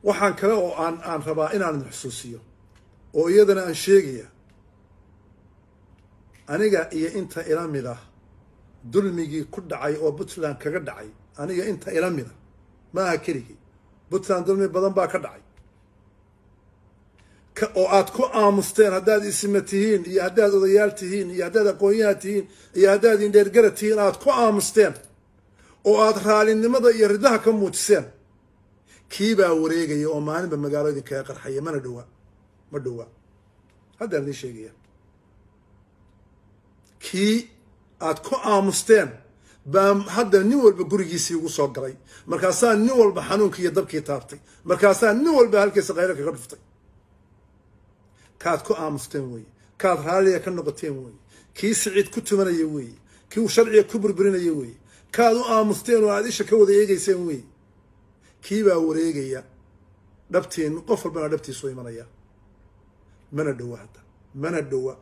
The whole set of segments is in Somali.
waxaan kale oo aan rabaa inaan xusuusiyo oo iyadana aan sheegaya aniga iyo inta ila mid ah dulmigii ku dhacay oo Puntland kaga dhacay aniga inta ila mid ah ma aha keligii Puntland dulmi badan baa ka dhacay oo aad ku aamusteen haddaad isma tihiin iyo haddaad odayaal tihiin iyo haddaad aqoonyahan tihiin iyo haddaad indheergarad tihiin aad ku aamusteen oo aad raalinimada iyo ridaha ka muujiseen kii baa wareegaya oo maalinba magaalooyin kaga qarxaya ma dhowa haddaan idin sheegaya kii aad ku aamusteen baa hadda nin walba gurigiisii ugu soo galay markaasaa nin walba xanuunkii iyo dabkii taabtay markaasaa nin walba halkiisa qaylo kaga dhuftay kaad ku aamusteen weeye kaad raaliya ka noqoteen weeye kii siciid ku tumanaya weeye kii uu sharciga ku burburinaya weeye kaad u aamusteen oo aad isha ka wada eegayseen weeye kii baa wareegaya dhabtiin qof walbana dhabtiisu imanaya mana dhowa hadda mana dhowa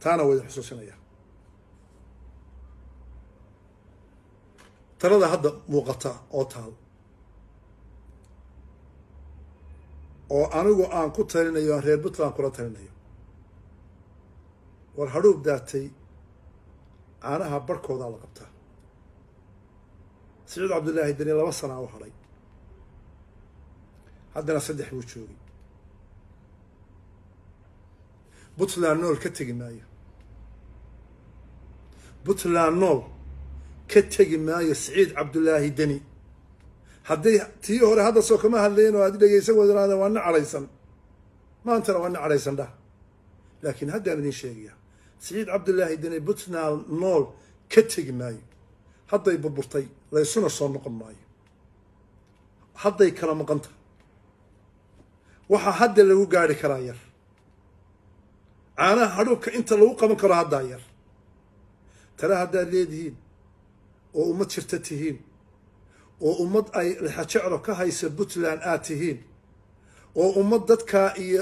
taana way xusuusinaya talada hadda muuqata oo taal oo anigu aan ku talinayo aan reer Puntland kula talinayo war hadhuub daatay caanaha barkooda la qabtaa سعيد عبد الله الدنيا لما صنع وحري عندنا صدح وجوهي بطلان نول كتجي معايا بطلان نول كتجي معايا سعيد عبد الله الدني هدي تيهور هذا سوق ما هاللين وهذي اللي يسوي هذا وانا عليسن ما انت وانا عليسن ده لكن هذا من شيء سعيد عبد الله الدني بطلان نول كتجي معايا hadday burburtay laysuna soo noqon maayo hadday kala maqanta waxa hadda lagu gaari karaa yar caanaha hadhuubka inta lagu qaban karo hadda yar tala haddaad leedihiin oo ummad jirta tihiin oo ummad ay jeclo ka haysa Puntland aad tihiin oo ummad dadka iyo